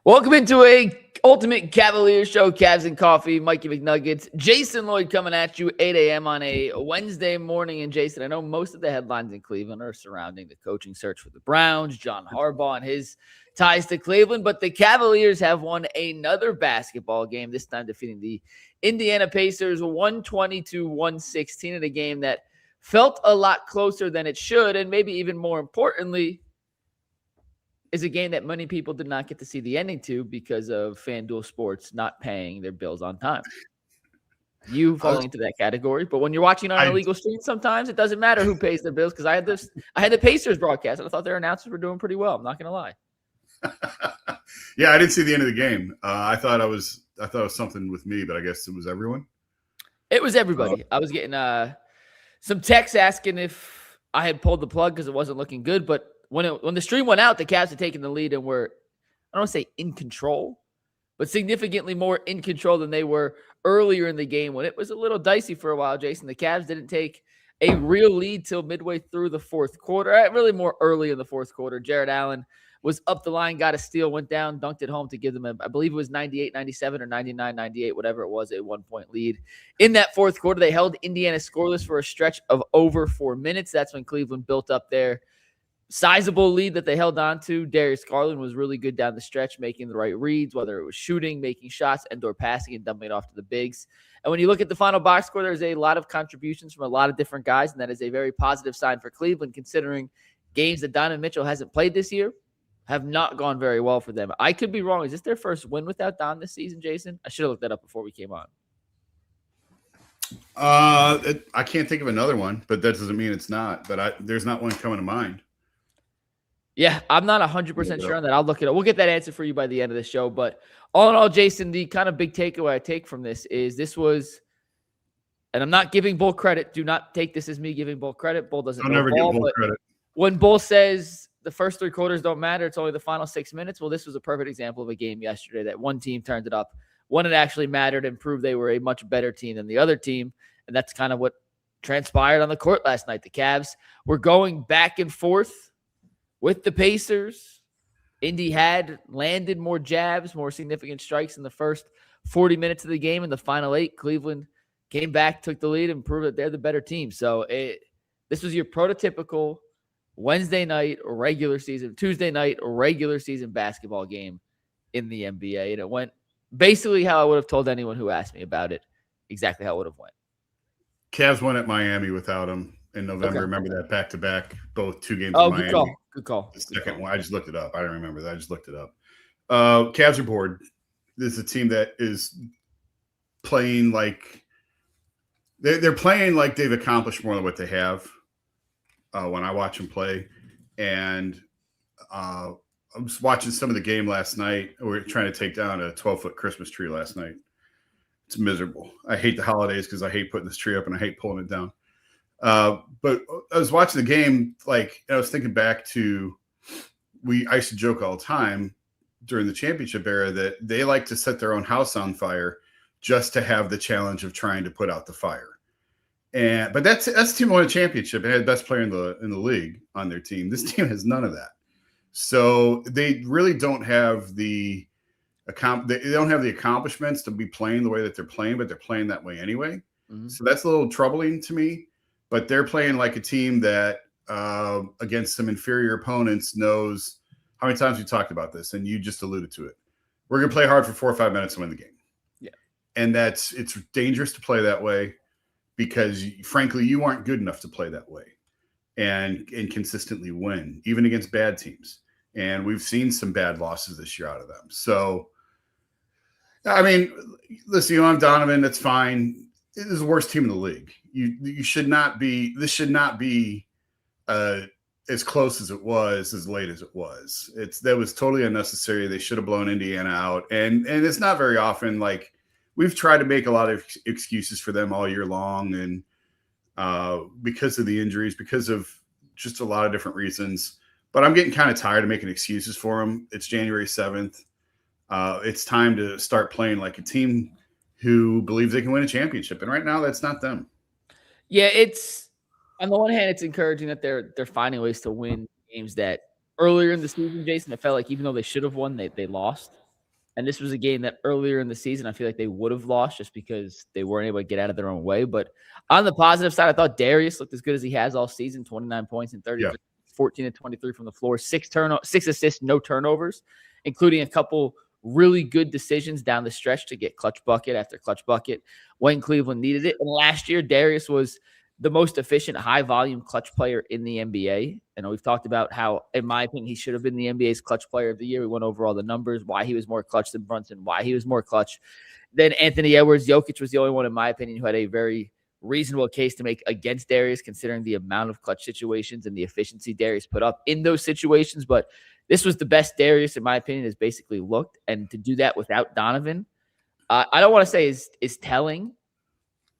Welcome into a Ultimate Cavaliers show, Cavs and Coffee, Mikey McNuggets, Jason Lloyd coming at you 8 a.m. on a Wednesday morning. And Jason, I know most of the headlines in Cleveland are surrounding the coaching search for the Browns, John Harbaugh and his ties to Cleveland, but the Cavaliers have won another basketball game, this time defeating the Indiana Pacers 120-116 in a game that felt a lot closer than it should, and maybe even more importantly, is a game that many people did not get to see the ending to because of FanDuel Sports not paying their bills on time. You fall into that category, but when you're watching on an illegal stream, sometimes it doesn't matter who pays their bills. Because I had the Pacers broadcast, and I thought their announcers were doing pretty well. I'm not going to lie. Yeah, I didn't see the end of the game. I thought it was something with me, but I guess it was everyone. It was everybody. I was getting some texts asking if I had pulled the plug because it wasn't looking good, but when the stream went out, the Cavs had taken the lead and were, I don't want to say in control, but significantly more in control than they were earlier in the game when it was a little dicey for a while, Jason. The Cavs didn't take a real lead till midway through the fourth quarter, really more early in the fourth quarter. Jared Allen was up the line, got a steal, went down, dunked it home to give them, I believe it was 98-97 or 99-98, whatever it was, a one-point lead. In that fourth quarter, they held Indiana scoreless for a stretch of over 4 minutes. That's when Cleveland built up their sizable lead that they held on to. Darius Garland was really good down the stretch, making the right reads, whether it was shooting, making shots, and/or passing and dumping it off to the bigs. And when you look at the final box score, there's a lot of contributions from a lot of different guys, and that is a very positive sign for Cleveland, considering games that Donovan Mitchell hasn't played this year have not gone very well for them. I could be wrong. Is this their first win without Don this season, Jason? I should have looked that up before we came on. I can't think of another one, but that doesn't mean it's not. But there's not one coming to mind. Yeah, I'm not 100% sure on that. I'll look it up. We'll get that answer for you by the end of the show. But all in all, Jason, the kind of big takeaway I take from this is this was, and I'm not giving Bull credit. Do not take this as me giving Bull credit. Bull doesn't know ball, but credit. When Bull says the first three quarters don't matter, it's only the final 6 minutes. Well, this was a perfect example of a game yesterday that one team turned it up, one it actually mattered and proved they were a much better team than the other team. And that's kind of what transpired on the court last night. The Cavs were going back and forth with the Pacers. Indy had landed more jabs, more significant strikes in the first 40 minutes of the game. In the final 8, Cleveland came back, took the lead, and proved that they're the better team. So this was your prototypical Wednesday night or regular season, Tuesday night or regular season basketball game in the NBA. And it went basically how I would have told anyone who asked me about it, exactly how it would have went. Cavs won at Miami without him in November. Okay. Remember that back-to-back, both 2 games in Miami. Good call. The second one, I just looked it up. I don't remember that. I just looked it up. Cavs are bored. This is a team that is playing like they're playing like they've accomplished more than what they have when I watch them play. And I was watching some of the game last night. We were trying to take down a 12-foot Christmas tree last night. It's miserable. I hate the holidays because I hate putting this tree up and I hate pulling it down. But I was watching the game, like I was thinking back to I used to joke all the time during the championship era that they like to set their own house on fire just to have the challenge of trying to put out the fire. But that's the team that won a championship and had the best player in the league on their team. This team has none of that. So they really don't have they don't have the accomplishments to be playing the way that they're playing, but they're playing that way anyway. Mm-hmm. So that's a little troubling to me. But they're playing like a team that against some inferior opponents knows how many times we talked about this, and you just alluded to it. We're going to play hard for 4 or 5 minutes to win the game. Yeah. And it's dangerous to play that way because, frankly, you aren't good enough to play that way and consistently win, even against bad teams. And we've seen some bad losses this year out of them. So, I mean, listen, you know, Donovan, that's fine. It is the worst team in the league. You should not be. This should not be as close as it was, as late as it was. That was totally unnecessary. They should have blown Indiana out, and it's not very often. Like we've tried to make a lot of excuses for them all year long, and because of the injuries, because of just a lot of different reasons. But I'm getting kind of tired of making excuses for them. It's January 7th. It's time to start playing like a team who believes they can win a championship. And right now that's not them. Yeah, it's on the one hand, it's encouraging that they're finding ways to win games that earlier in the season, Jason, it felt like even though they should have won, they lost. And this was a game that earlier in the season, I feel like they would have lost just because they weren't able to get out of their own way. But on the positive side, I thought Darius looked as good as he has all season, 29 points and 30, Yeah. 14 and 23 from the floor, 6 assists, no turnovers, including a couple really good decisions down the stretch to get clutch bucket after clutch bucket when Cleveland needed it. And last year, Darius was the most efficient, high-volume clutch player in the NBA. And we've talked about how, in my opinion, he should have been the NBA's clutch player of the year. We went over all the numbers, why he was more clutch than Brunson, why he was more clutch than Anthony Edwards. Jokic was the only one, in my opinion, who had a very reasonable case to make against Darius, considering the amount of clutch situations and the efficiency Darius put up in those situations. But this was the best Darius, in my opinion, has basically looked. And to do that without Donovan, I don't want to say is telling,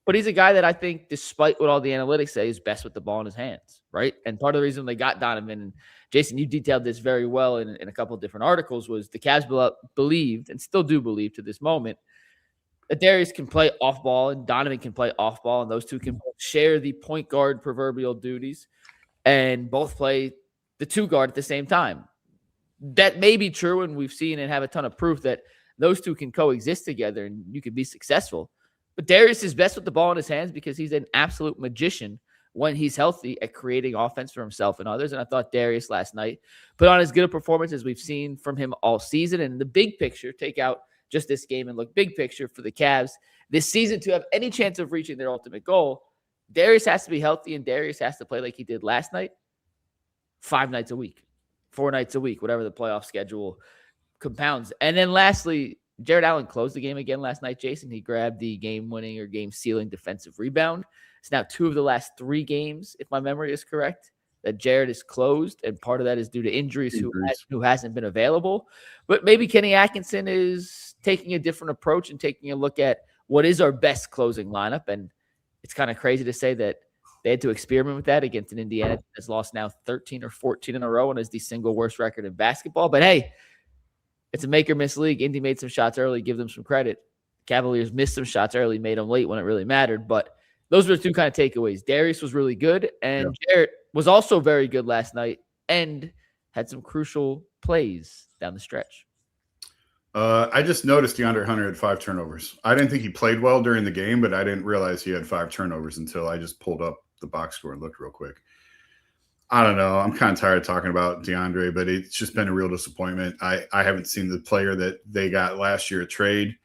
but he's a guy that I think, despite what all the analytics say, is best with the ball in his hands, right? And part of the reason they got Donovan, and Jason, you detailed this very well in a couple of different articles, was the Cavs believed, and still do believe to this moment, that Darius can play off ball and Donovan can play off ball, and those two can share the point guard proverbial duties and both play the two guard at the same time. That may be true, and we've seen and have a ton of proof that those two can coexist together and you can be successful. But Darius is best with the ball in his hands because he's an absolute magician when he's healthy at creating offense for himself and others. And I thought Darius last night put on as good a performance as we've seen from him all season. And in the big picture, take out just this game and look big picture for the Cavs this season to have any chance of reaching their ultimate goal, Darius has to be healthy and Darius has to play like he did last night, 5 nights a week, 4 nights a week, whatever the playoff schedule compounds. And then lastly, Jared Allen closed the game again last night, Jason. He grabbed the game-winning or game-sealing defensive rebound. It's now 2 of the last 3 games, if my memory is correct, that Jared is closed, and part of that is due to injuries. Who hasn't been available. But maybe Kenny Atkinson is taking a different approach and taking a look at what is our best closing lineup. And it's kind of crazy to say that they had to experiment with that against an Indiana that has lost now 13 or 14 in a row and is the single worst record in basketball. But hey, it's a make-or-miss league. Indy made some shots early, give them some credit. Cavaliers missed some shots early, made them late when it really mattered. But those were the 2 kind of takeaways. Darius was really good, and Jarrett was also very good last night and had some crucial plays down the stretch. I just noticed DeAndre Hunter had 5 turnovers. I didn't think he played well during the game, but I didn't realize he had 5 turnovers until I just pulled up the box score and looked real quick. I don't know. I'm kind of tired of talking about DeAndre, but it's just been a real disappointment. I haven't seen the player that they got last year at trade.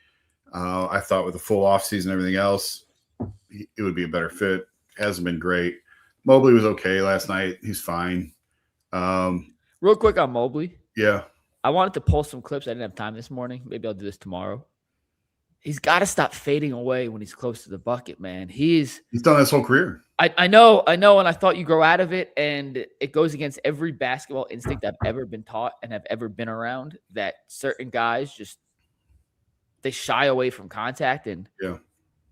I thought with a full offseason and everything else, it would be a better fit. Hasn't been great. Mobley was okay last night. He's fine. Real quick on Mobley. Yeah. I wanted to pull some clips. I didn't have time this morning. Maybe I'll do this tomorrow. He's got to stop fading away when he's close to the bucket, man. He's done his whole career. I know, and I thought you grow out of it, and it goes against every basketball instinct I've ever been taught and have ever been around, that certain guys just, they shy away from contact. And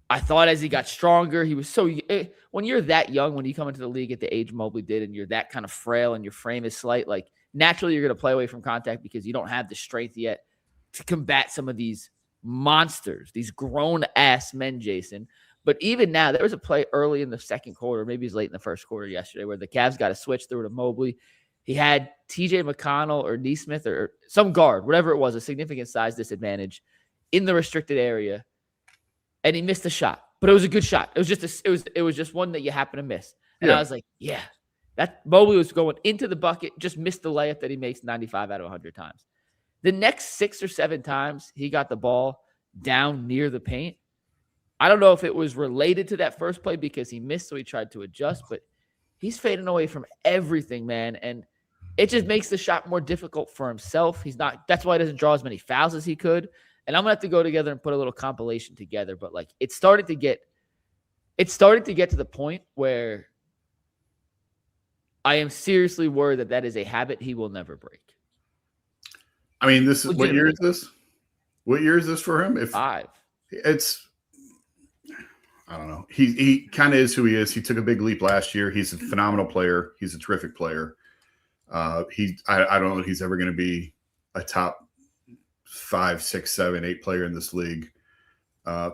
I thought as he got stronger, he was so – when you're that young, when you come into the league at the age Mobley did, and you're that kind of frail and your frame is slight, like naturally you're going to play away from contact because you don't have the strength yet to combat some of these monsters, these grown-ass men, Jason. But even now, there was a play early in the second quarter, maybe it was late in the first quarter yesterday, where the Cavs got a switch through to Mobley. He had TJ McConnell or Neesmith or some guard, whatever it was, a significant size disadvantage in the restricted area, and he missed a shot. But it was a good shot. It was just it was just one that you happen to miss. And I was like, yeah, that Mobley was going into the bucket, just missed the layup that he makes 95 out of 100 times. The next 6 or 7 times he got the ball down near the paint, I don't know if it was related to that first play because he missed, so he tried to adjust, but he's fading away from everything, man. And it just makes the shot more difficult for himself. That's why he doesn't draw as many fouls as he could. And I'm going to have to go together and put a little compilation together. But like, it started to get to the point where I am seriously worried that is a habit he will never break. I mean, what year is this? What year is this for him? 5. I don't know. He kind of is who he is. He took a big leap last year. He's a phenomenal player. He's a terrific player. I don't know if he's ever going to be a top 5, 6, 7, 8 player in this league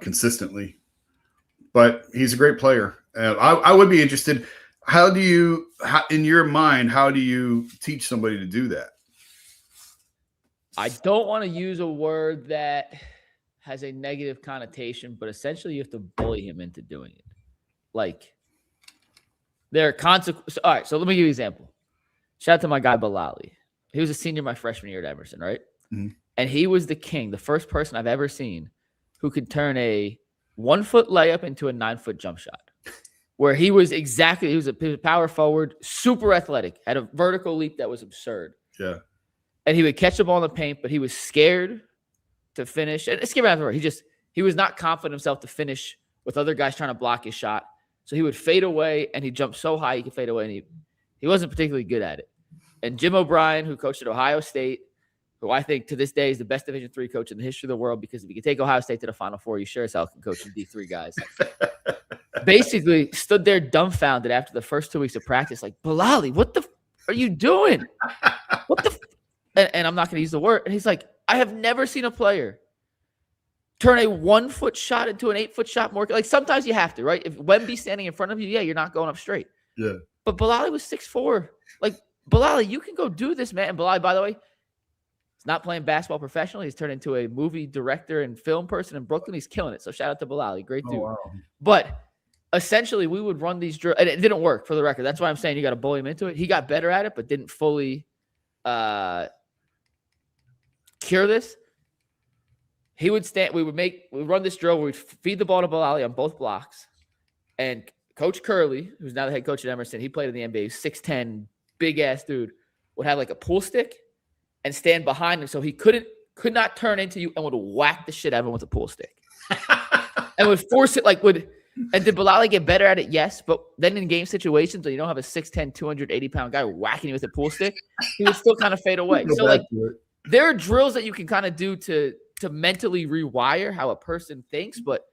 consistently. But he's a great player. I would be interested. In your mind, how do you teach somebody to do that? I don't want to use a word that has a negative connotation, but essentially you have to bully him into doing it. Like, there are consequences. All right, so let me give you an example. Shout out to my guy Bilali. He was a senior my freshman year at Emerson, right? Mm-hmm. And he was the king, the first person I've ever seen who could turn a 1-foot layup into a 9-foot jump shot. Where he was a power forward, super athletic, had a vertical leap that was absurd. Yeah. And he would catch the ball in the paint, but he was scared to finish. And it's scared after he was not confident himself to finish with other guys trying to block his shot. So he would fade away, and he jumped so high he could fade away, and he wasn't particularly good at it. And Jim O'Brien, who coached at Ohio State, who I think to this day is the best Division III coach in the history of the world, because if you can take Ohio State to the Final Four, you sure as hell can coach some D3 guys. Basically stood there dumbfounded after the first 2 weeks of practice, like, Bilali, what the are you doing? What the and I'm not going to use the word. And he's like, I have never seen a player turn a 1-foot shot into an 8-foot shot more. Like, sometimes you have to, right? If Wemby's standing in front of you, yeah, you're not going up straight. Yeah. But Bilali was 6'4". Like, Bilali, you can go do this, man. And Bilali, by the way, he's not playing basketball professionally. He's turned into a movie director and film person in Brooklyn. He's killing it. So shout out to Bilali. Great dude. Wow. But essentially, we would run these drills, and it didn't work, for the record. That's why I'm saying you got to bully him into it. He got better at it, but didn't fully cure this. He would stand. We would run this drill where we'd feed the ball to Bilali on both blocks, and Coach Curley, who's now the head coach at Emerson, he played in the NBA. He's 6'10", big ass dude, would have like a pool stick and stand behind him so he could not turn into you, and would whack the shit out of him with a pool stick, and would force it And did Bilali get better at it? Yes. But then in game situations when you don't have a 6'10", 280-pound guy whacking you with a pool stick, he would still kind of fade away. So, like, there are drills that you can kind of do to mentally rewire how a person thinks, but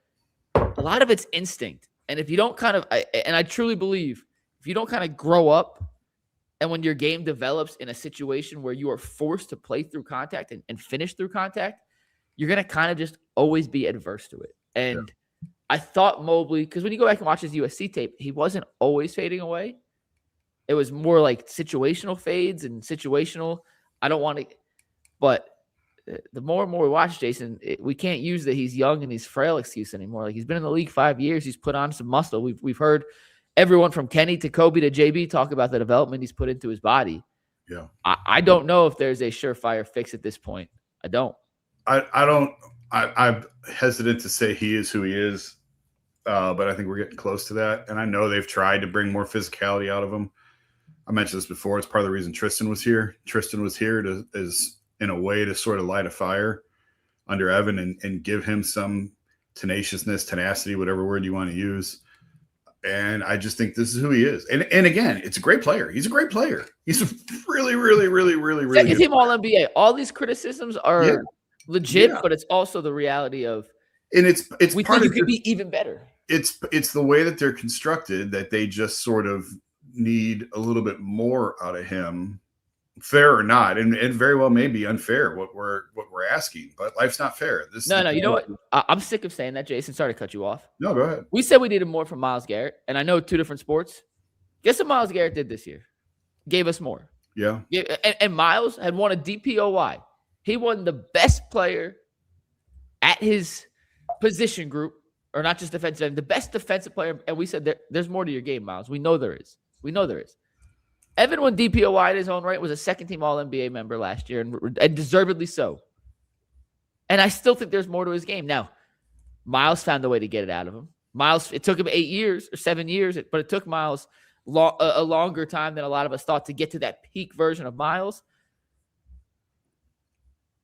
a lot of it's instinct. And if you don't I truly believe, if you don't kind of grow up, and when your game develops in a situation where you are forced to play through contact and finish through contact, you're going to kind of just always be adverse to it. And I thought Mobley, because when you go back and watch his USC tape, he wasn't always fading away. It was more like situational fades and situational. I don't want to, but the more and more we watch Jason, we can't use that he's young and he's frail excuse anymore. Like, he's been in the league 5 years. He's put on some muscle. We've heard everyone from Kenny to Kobe to JB talk about the development he's put into his body. Yeah. I don't know if there's a surefire fix at this point. I don't. I'm hesitant to say he is who he is, but I think we're getting close to that. And I know they've tried to bring more physicality out of him. I mentioned this before. It's part of the reason Tristan was here. Tristan was here in a way to sort of light a fire under Evan and give him some tenaciousness, tenacity, whatever word you want to use. And I just think this is who he is. And again, it's a great player. He's a great player. He's a really, really, really, really, really second team All-NBA. All these criticisms are legit, but it's also the reality of, and it's we think you could be even better. It's the way that they're constructed that they just sort of need a little bit more out of him, fair or not, and very well may be unfair what we're asking, but life's not fair. No, you know what? I'm sick of saying that, Jason. Sorry to cut you off. No, go ahead. We said we needed more from Myles Garrett, and I know 2 different sports. Guess what Myles Garrett did this year? Gave us more. Yeah. And Myles had won a DPOY. He won the best player at his position group, or not just defensive end, the best defensive player. And we said there's more to your game, Myles. We know there is. Evan won DPOY in his own right, was a second-team All-NBA member last year, and deservedly so. And I still think there's more to his game. Now, Myles found a way to get it out of him. Myles, it took him 8 years or 7 years, but it took Myles a longer time than a lot of us thought to get to that peak version of Myles.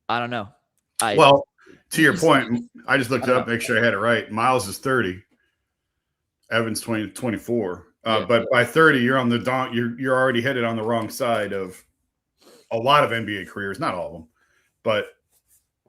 I don't know. Well, to your point, I just looked it up, make sure I had it right. Myles is 30. Evan's 24. But by 30, you're on you're already headed on the wrong side of a lot of NBA careers, not all of them, but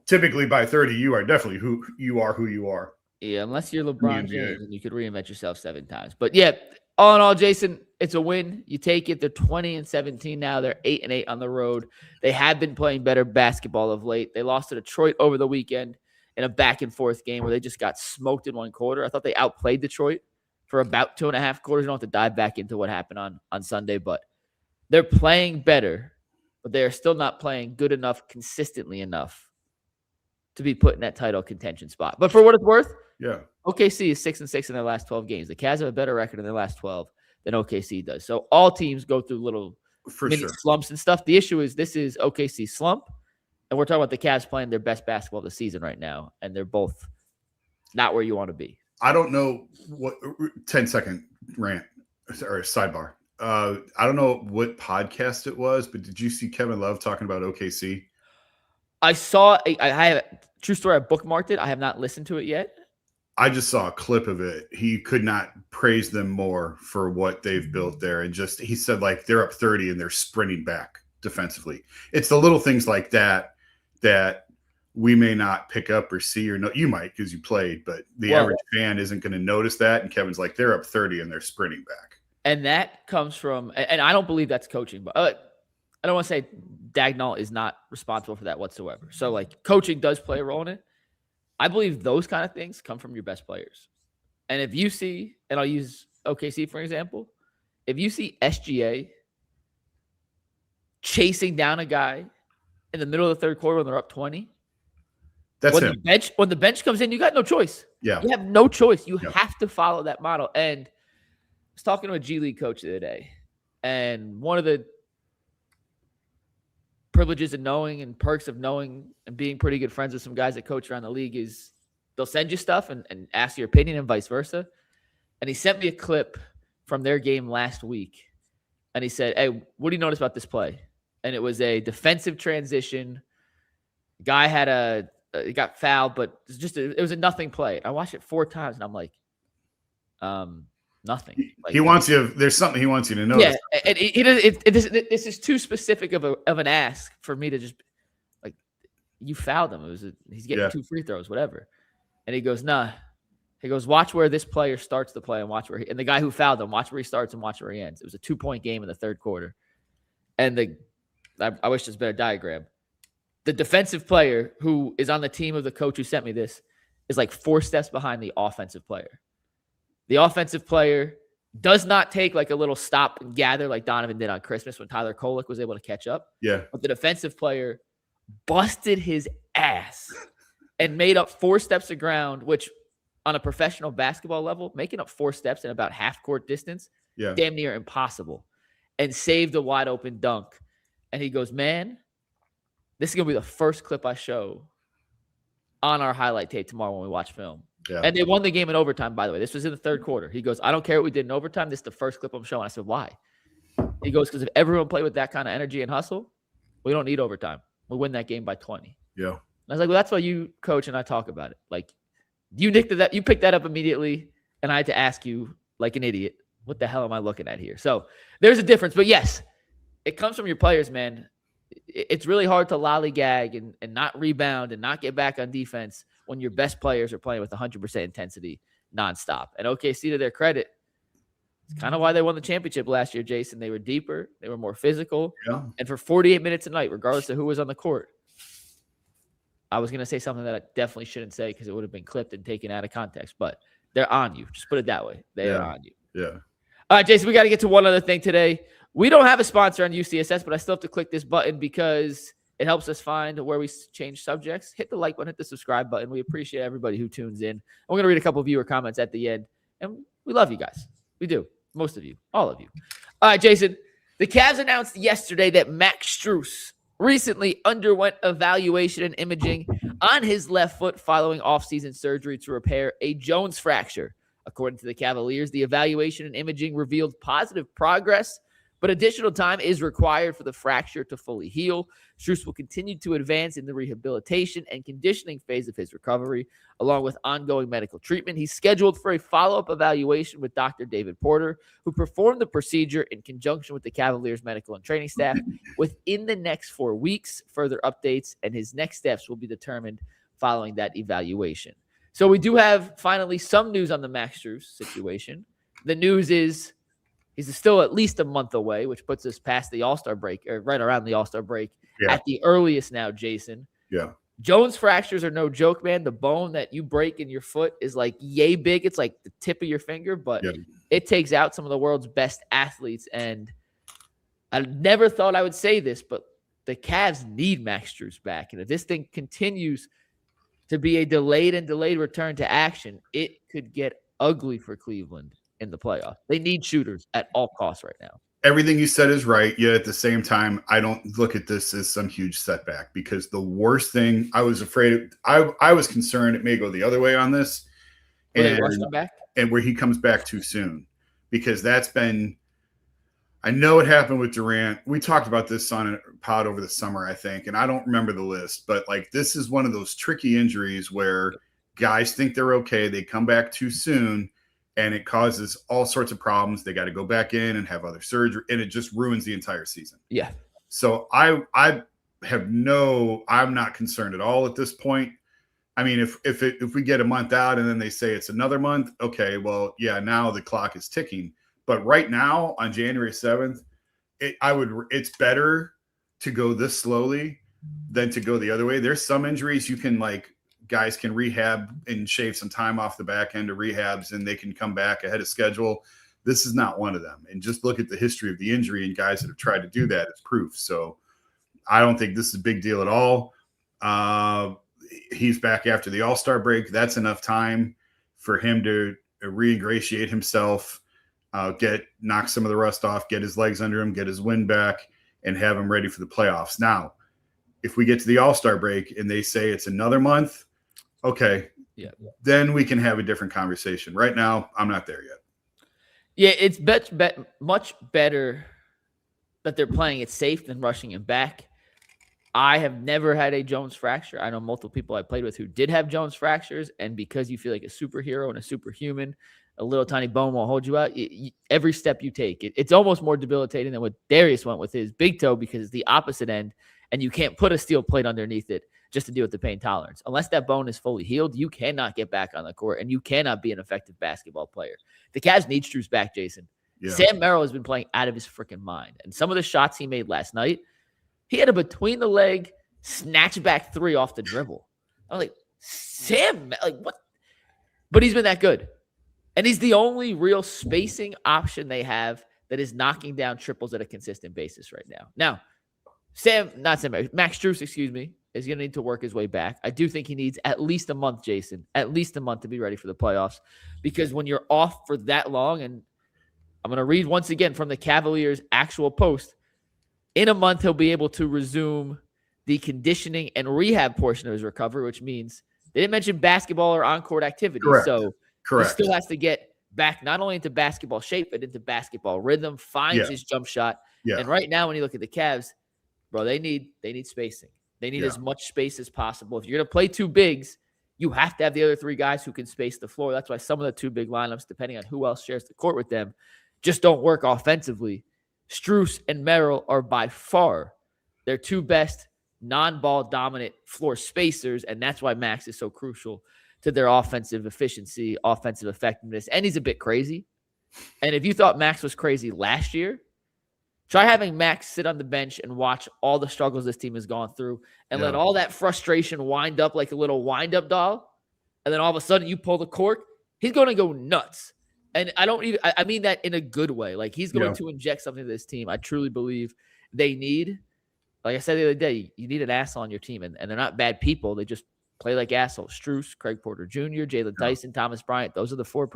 typically by 30, you are definitely who you are. Yeah, unless you're LeBron James and you could reinvent yourself 7 times. But yeah, all in all, Jason, it's a win. You take it. They're 20-17 now. They're 8-8 on the road. They have been playing better basketball of late. They lost to Detroit over the weekend in a back-and-forth game where they just got smoked in one quarter. I thought they outplayed Detroit for about 2.5 quarters. You don't have to dive back into what happened on Sunday, but they're playing better but they are still not playing good enough, consistently enough to be put in that title contention spot. But for what it's worth, Yeah. OKC is 6-6 in their last 12 games. The Cavs have a better record in their last 12 than OKC does. So all teams go through little mini slumps and stuff. The issue is this is OKC slump, and we're talking about the Cavs playing their best basketball of the season right now, and they're both not where you want to be. I don't know what 10-second rant or sidebar. I don't know what podcast it was, but did you see Kevin Love talking about OKC? I saw. I have true story. I bookmarked it. I have not listened to it yet. I just saw a clip of it. He could not praise them more for what they've built there, and just he said like they're up 30 and they're sprinting back defensively. It's the little things like that we may not pick up or see, or no, you might because you played, but the average fan isn't going to notice that. And Kevin's like, they're up 30 and they're sprinting back. And that comes from, and I don't believe that's coaching, but I don't want to say Dagnall is not responsible for that whatsoever. So like coaching does play a role in it. I believe those kind of things come from your best players. And if you see, and I'll use OKC for example, if you see SGA chasing down a guy in the middle of the third quarter when they're up 20, that's when the bench comes in, you got no choice. Yeah. You have no choice. You have to follow that model. And I was talking to a G League coach the other day, and one of the privileges of knowing and perks of knowing and being pretty good friends with some guys that coach around the league is they'll send you stuff and ask your opinion and vice versa. And he sent me a clip from their game last week. And he said, hey, what do you notice about this play? And it was a defensive transition. Guy he got fouled, but it was a nothing play. I watched it 4 times and I'm like, nothing. Like, there's something he wants you to notice. Yeah, and this is too specific of an ask for me to just like, you fouled him. He's getting 2 free throws, whatever. And he goes, nah. He goes, watch where this player starts the play and watch where and the guy who fouled him, watch where he starts and watch where he ends. It was a 2-point game in the third quarter. And I wish there's a better diagram. The defensive player who is on the team of the coach who sent me this is like 4 steps behind the offensive player. The offensive player does not take like a little stop and gather like Donovan did on Christmas when Tyler Kolek was able to catch up. Yeah. But the defensive player busted his ass and made up 4 steps of ground, which on a professional basketball level, making up 4 steps in about half court distance, damn near impossible, and saved a wide open dunk. And he goes, man, this is going to be the first clip I show on our highlight tape tomorrow when we watch film. Yeah. And they won the game in overtime, by the way. This was in the third quarter. He goes, I don't care what we did in overtime. This is the first clip I'm showing. I said, why? He goes, because if everyone played with that kind of energy and hustle, we don't need overtime. We win that game by 20. Yeah. And I was like, well, that's why you coach and I talk about it. Like, you picked that up immediately, and I had to ask you like an idiot, what the hell am I looking at here? So there's a difference. But yes, it comes from your players, man. It's really hard to lollygag and not rebound and not get back on defense when your best players are playing with 100% intensity nonstop. And OKC, to their credit, it's kind of why they won the championship last year, Jason. They were deeper. They were more physical. Yeah. And for 48 minutes a night, regardless of who was on the court, I was going to say something that I definitely shouldn't say because it would have been clipped and taken out of context. But they're on you. Just put it that way. They are on you. Yeah. All right, Jason, we got to get to one other thing today. We don't have a sponsor on UCSS, but I still have to click this button because it helps us find where we change subjects. Hit the like button, hit the subscribe button. We appreciate everybody who tunes in. We're going to read a couple of viewer comments at the end. And we love you guys. We do. Most of you. All of you. All right, Jason. The Cavs announced yesterday that Max Strus recently underwent evaluation and imaging on his left foot following offseason surgery to repair a Jones fracture. According to the Cavaliers, the evaluation and imaging revealed positive progress, but additional time is required for the fracture to fully heal. Strus will continue to advance in the rehabilitation and conditioning phase of his recovery, along with ongoing medical treatment. He's scheduled for a follow-up evaluation with Dr. David Porter, who performed the procedure in conjunction with the Cavaliers medical and training staff within the next 4 weeks. Further updates and his next steps will be determined following that evaluation. So we do have finally some news on the Max Strus situation. The news is he's still at least a month away, which puts us past the All-Star break, or right around the All-Star break at the earliest now, Jason. Yeah. Jones fractures are no joke, man. The bone that you break in your foot is like yay big. It's like the tip of your finger, but it takes out some of the world's best athletes. And I never thought I would say this, but the Cavs need Max Strus back. And if this thing continues to be a delayed return to action, it could get ugly for Cleveland in the playoff. They need shooters at all costs right now. Everything you said is right. Yet at the same time, I don't look at this as some huge setback, because the worst thing I was afraid of, I was concerned it may go the other way on this. They rush him back? And where he comes back too soon, because that's been, I know it happened with Durant. We talked about this on a pod over the summer, I think, and I don't remember the list, but like this is one of those tricky injuries where guys think they're okay. They come back too soon and it causes all sorts of problems. They got to go back in and have other surgery, and it just ruins the entire season. Yeah. So I'm not concerned at all at this point. I mean, if we get a month out and then they say it's another month, okay, well, yeah, now the clock is ticking. But right now on January 7th, it's better to go this slowly than to go the other way. There's some injuries you can, like, guys can rehab and shave some time off the back end of rehabs and they can come back ahead of schedule. This is not one of them. And just look at the history of the injury and guys that have tried to do that as proof. So I don't think this is a big deal at all. He's back after the All-Star break. That's enough time for him to re-ingratiate himself, knock some of the rust off, get his legs under him, get his wind back, and have him ready for the playoffs. Now, if we get to the All-Star break and they say it's another month, okay, yeah, then we can have a different conversation. Right now, I'm not there yet. Yeah, it's much better that they're playing it safe than rushing him back. I have never had a Jones fracture. I know multiple people I played with who did have Jones fractures, and because you feel like a superhero and a superhuman, a little tiny bone won't hold you out. Every step you take, it's almost more debilitating than what Darius went with his big toe, because it's the opposite end, and you can't put a steel plate underneath it just to deal with the pain tolerance. Unless that bone is fully healed, you cannot get back on the court, and you cannot be an effective basketball player. The Cavs need Strus back, Jason. Yeah. Sam Merrill has been playing out of his freaking mind, and some of the shots he made last night, he had a between-the-leg snatch-back three off the dribble. I'm like, Sam, like, what? But he's been that good. And he's the only real spacing option they have that is knocking down triples at a consistent basis right now. Now, Max Strus, is going to need to work his way back. I do think he needs at least a month, Jason, at least a month to be ready for the playoffs, because when you're off for that long, and I'm going to read once again from the Cavaliers' actual post, in a month, he'll be able to resume the conditioning and rehab portion of his recovery, which means they didn't mention basketball or on-court activity. Correct. So Correct. He still has to get back not only into basketball shape, but into basketball rhythm, finds his jump shot. Yeah. And right now, when you look at the Cavs, bro, they need spacing. They need as much space as possible. If you're going to play two bigs, you have to have the other three guys who can space the floor. That's why some of the two big lineups, depending on who else shares the court with them, just don't work offensively. Strus and Merrill are by far their two best non-ball dominant floor spacers, and that's why Max is so crucial to their offensive efficiency, offensive effectiveness, and he's a bit crazy. And if you thought Max was crazy last year, try having Max sit on the bench and watch all the struggles this team has gone through and let all that frustration wind up like a little wind-up doll, and then all of a sudden you pull the cork, he's going to go nuts. And I mean that in a good way. Like, he's going to inject something to this team. I truly believe they need, like I said the other day, you need an asshole on your team. And they're not bad people. They just play like assholes. Strus, Craig Porter Jr., Jalen Tyson, Thomas Bryant. Those are the four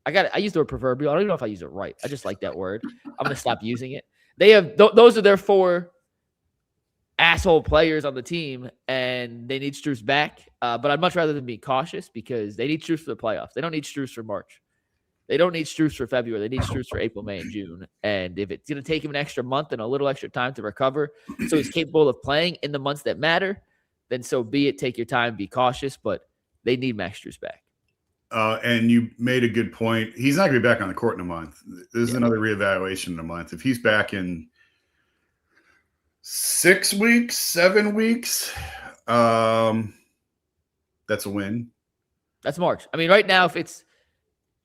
I use the word proverbial. I don't even know if I use it right. I just like that word. I'm going to stop using it. They have those are their four asshole players on the team, and they need Strus back. But I'd much rather than be cautious, because they need Strus for the playoffs. They don't need Strus for March. They don't need Strus for February. They need Strus for April, May, and June. And if it's going to take him an extra month and a little extra time to recover so he's capable of playing in the months that matter, then so be it. Take your time, be cautious, but they need Max Strus back. And you made a good point. He's not going to be back on the court in a month. This is another reevaluation in a month. If he's back in 6 weeks, 7 weeks, that's a win. That's March. I mean, right now, if it's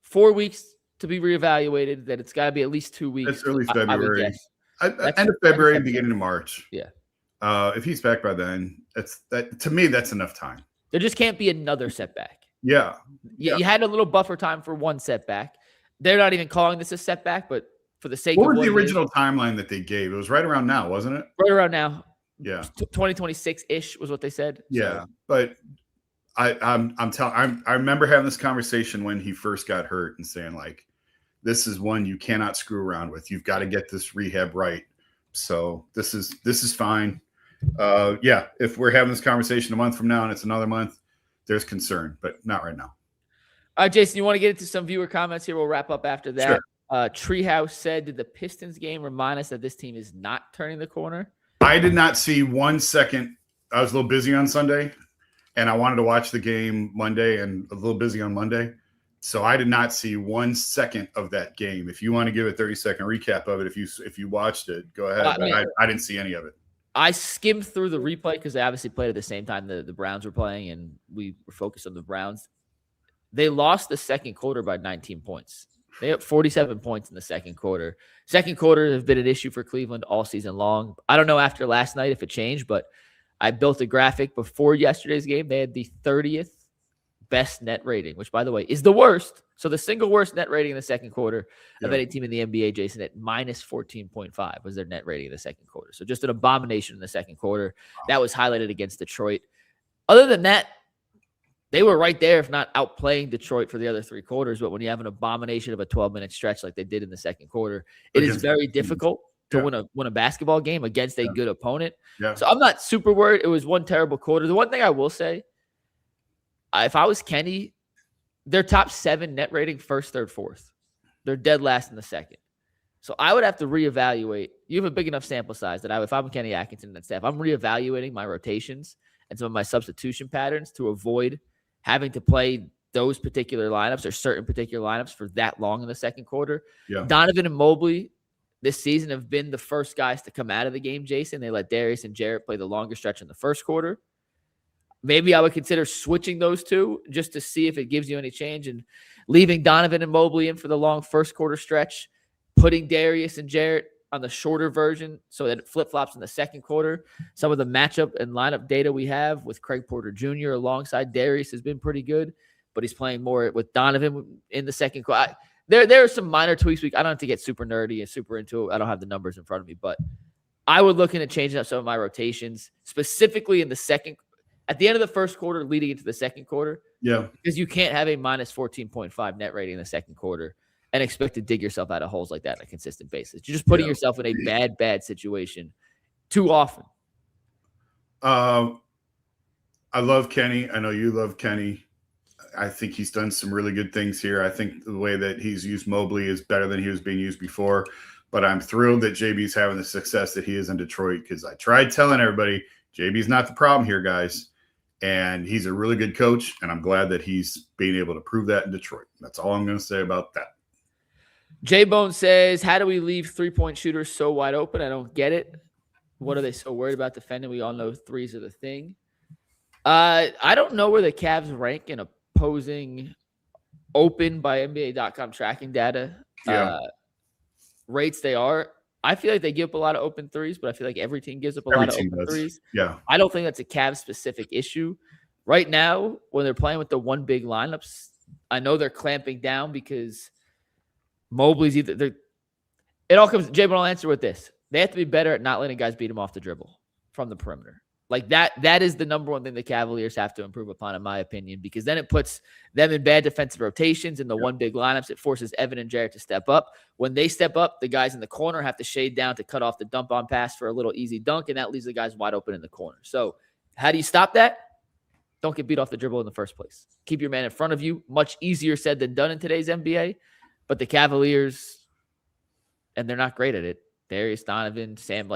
4 weeks to be reevaluated, then it's got to be at least 2 weeks. That's early February. End of February, beginning of March. Yeah. If he's back by then, to me, that's enough time. There just can't be another setback. Yeah. You had a little buffer time for one setback. They're not even calling this a setback, but for the sake what of was the what original timeline that they gave? It was right around now, wasn't it? right around now. Yeah. 2026-ish was what they said. Yeah. So. But I remember having this conversation when he first got hurt and saying, like, this is one you cannot screw around with. You've got to get this rehab right. So this is fine. Yeah, if we're having this conversation a month from now and it's another month, there's concern, but not right now. All right, Jason, you want to get into some viewer comments here? We'll wrap up after that. Sure. Treehouse said, did the Pistons game remind us that this team is not turning the corner? I did not see 1 second. I was a little busy on Sunday, and I wanted to watch the game Monday and a little busy on Monday. So I did not see 1 second of that game. If you want to give a 30-second recap of it, if you watched it, go ahead. I didn't see any of it. I skimmed through the replay because they obviously played at the same time the Browns were playing, and we were focused on the Browns. They lost the second quarter by 19 points. They had 47 points in the second quarter. Second quarter has been an issue for Cleveland all season long. I don't know after last night if it changed, but I built a graphic before yesterday's game. They had the 30th best net rating, which, by the way, is the worst. So the single worst net rating in the second quarter of any team in the NBA, Jason, at minus 14.5 was their net rating in the second quarter. So just an abomination in the second quarter. That was highlighted against Detroit. Other than that, they were right there, if not outplaying Detroit for the other three quarters. But when you have an abomination of a 12-minute stretch like they did in the second quarter, it is very difficult to win a basketball game against a good opponent. Yeah. So I'm not super worried. It was one terrible quarter. The one thing I will say, if I was Kenny, their top 7 net rating, first, third, fourth. They're dead last in the second. So I would have to reevaluate. You have a big enough sample size that if I'm Kenny Atkinson and that staff, I'm reevaluating my rotations and some of my substitution patterns to avoid having to play those particular lineups or certain particular lineups for that long in the second quarter. Yeah. Donovan and Mobley this season have been the first guys to come out of the game, Jason. They let Darius and Jarrett play the longer stretch in the first quarter. Maybe I would consider switching those two just to see if it gives you any change and leaving Donovan and Mobley in for the long first quarter stretch, putting Darius and Jarrett on the shorter version so that it flip-flops in the second quarter. Some of the matchup and lineup data we have with Craig Porter Jr. alongside Darius has been pretty good, but he's playing more with Donovan in the second quarter. There are some minor tweaks. I don't have to get super nerdy and super into it. I don't have the numbers in front of me, but I would look into changing up some of my rotations, specifically in the second, at the end of the first quarter leading into the second quarter. Yeah. Because you can't have a minus 14.5 net rating in the second quarter and expect to dig yourself out of holes like that on a consistent basis. You're just putting yourself in a bad situation too often. I love Kenny. I know you love Kenny. I think he's done some really good things here. I think the way that he's used Mobley is better than he was being used before. But I'm thrilled that JB's having the success that he is in Detroit because I tried telling everybody JB's not the problem here, guys. And he's a really good coach, and I'm glad that he's being able to prove that in Detroit. That's all I'm going to say about that. J-Bone says, how do we leave three-point shooters so wide open? I don't get it. What are they so worried about defending? We all know threes are the thing. I don't know where the Cavs rank in opposing open by NBA.com tracking data rates they are. I feel like they give up a lot of open threes, but I feel like every team gives up a lot of open threes. Yeah. I don't think that's a Cavs-specific issue. Right now, when they're playing with the one big lineups, I know they're clamping down because Mobley's either – it all comes – J-Bone, I'll answer with this. They have to be better at not letting guys beat them off the dribble from the perimeter. Like that is the number one thing the Cavaliers have to improve upon, in my opinion, because then it puts them in bad defensive rotations in the one big lineups. It forces Evan and Jarrett to step up. When they step up, the guys in the corner have to shade down to cut off the dump on pass for a little easy dunk, and that leaves the guys wide open in the corner. So how do you stop that? Don't get beat off the dribble in the first place. Keep your man in front of you. Much easier said than done in today's NBA. But the Cavaliers, and they're not great at it. Darius, Donovan, Sam,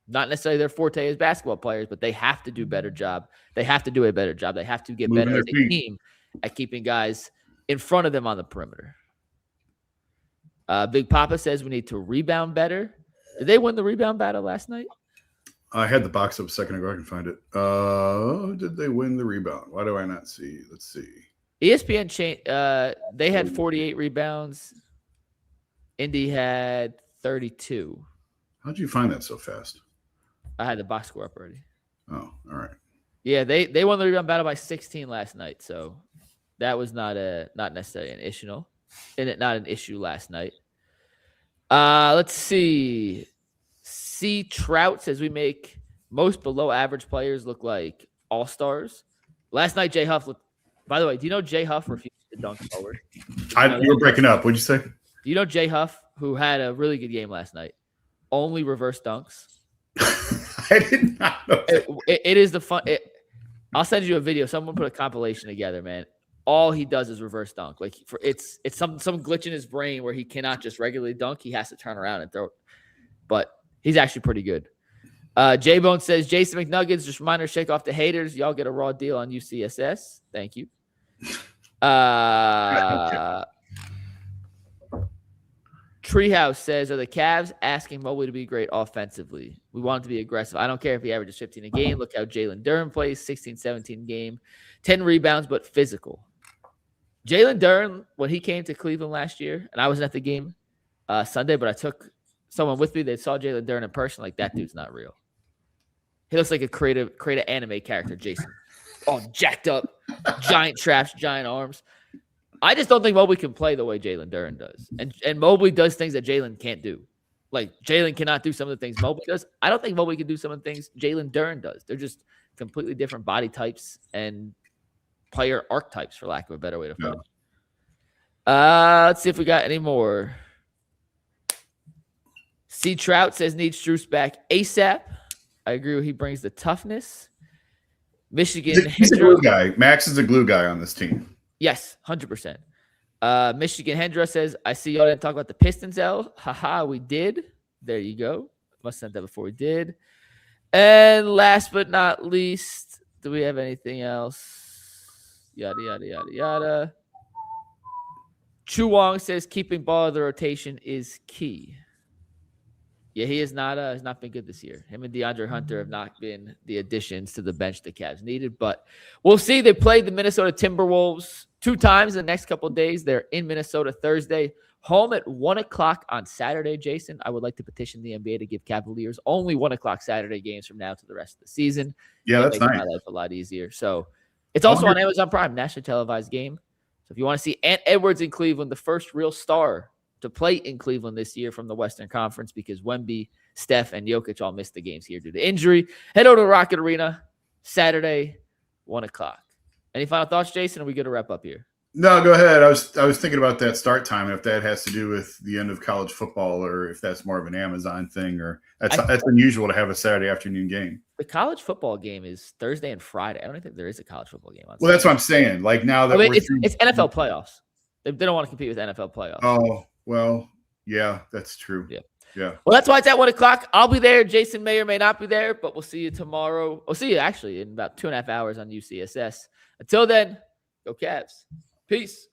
not necessarily their forte as basketball players, but they have to do a better job. They have to do a better job. They have to get better as a team at keeping guys in front of them on the perimeter. Big Papa says we need to rebound better. Did they win the rebound battle last night? I had the box up a second ago. I can find it. Did they win the rebound? Why do I not see? Let's see. ESPN changed. They had 48 rebounds. Indy had 32. How'd you find that so fast? I had the box score up already. Oh, all right. Yeah, they won the rebound battle by 16 last night, so that was not necessarily an issue. Not an issue last night. Let's see. C. Trout says we make most below average players look like all-stars. Last night, Jay Huff looked. By the way, do you know Jay Huff refused to dunk forward? You were breaking up. What'd you say? Do you know Jay Huff, who had a really good game last night, only reverse dunks? I did not know that. It is the fun. I'll send you a video. Someone put a compilation together, man. All he does is reverse dunk. Like it's some glitch in his brain where he cannot just regularly dunk. He has to turn around and throw it. But he's actually pretty good. J Bone says Jason McNuggets, just reminder, shake off the haters. Y'all get a raw deal on UCSS. Thank you. Treehouse says, are the Cavs asking Mobley to be great offensively? We want him to be aggressive. I don't care if he averages 15 a game. Look how Jalen Duren plays, 16, 17 game, 10 rebounds, but physical. Jalen Duren, when he came to Cleveland last year, and I wasn't at the game Sunday, but I took someone with me that saw Jalen Duren in person, like, that dude's not real. He looks like a creative anime character, Jason. All jacked up, giant traps, giant arms. I just don't think Mobley can play the way Jalen Duren does. And Mobley does things that Jalen can't do. Like, Jalen cannot do some of the things Mobley does. I don't think Mobley can do some of the things Jalen Duren does. They're just completely different body types and player archetypes, for lack of a better way to put it. Let's see if we got any more. C. Trout says need Strus back ASAP. I agree. He brings the toughness. Michigan. He's a glue guy. Max is a glue guy on this team. Yes, 100%. Michigan Hendra says, I see y'all didn't talk about the Pistons, L. Haha, we did. There you go. Must have sent that before we did. And last but not least, do we have anything else? Yada, yada, yada, yada. Chu Wong says keeping ball of the rotation is key. Yeah, he has not been good this year. Him and DeAndre Hunter have not been the additions to the bench the Cavs needed, but we'll see. They played the Minnesota Timberwolves 2 times in the next couple of days. They're in Minnesota Thursday, home at 1 o'clock on Saturday, Jason. I would like to petition the NBA to give Cavaliers only 1 o'clock Saturday games from now to the rest of the season. Yeah, that's nice. Make my life a lot easier. So it's also on Amazon Prime, nationally televised game. So if you want to see Ant Edwards in Cleveland, the first real star to play in Cleveland this year from the Western Conference, because Wemby, Steph, and Jokic all missed the games here due to injury. Head over to Rocket Arena Saturday, 1 o'clock. Any final thoughts, Jason? Are we good to wrap up here? No, go ahead. I was thinking about that start time, if that has to do with the end of college football, or if that's more of an Amazon thing, or that's unusual to have a Saturday afternoon game. The college football game is Thursday and Friday. I don't think there is a college football game on Saturday. Well, that's what I'm saying. Like, now that it's NFL playoffs. They don't want to compete with NFL playoffs. Oh, well, yeah, that's true. Yeah. Yeah. Well, that's why it's at 1 o'clock. I'll be there. Jason may or may not be there, but we'll see you tomorrow. We'll see you actually in about 2.5 hours on UCSS. Until then, go Cavs. Peace.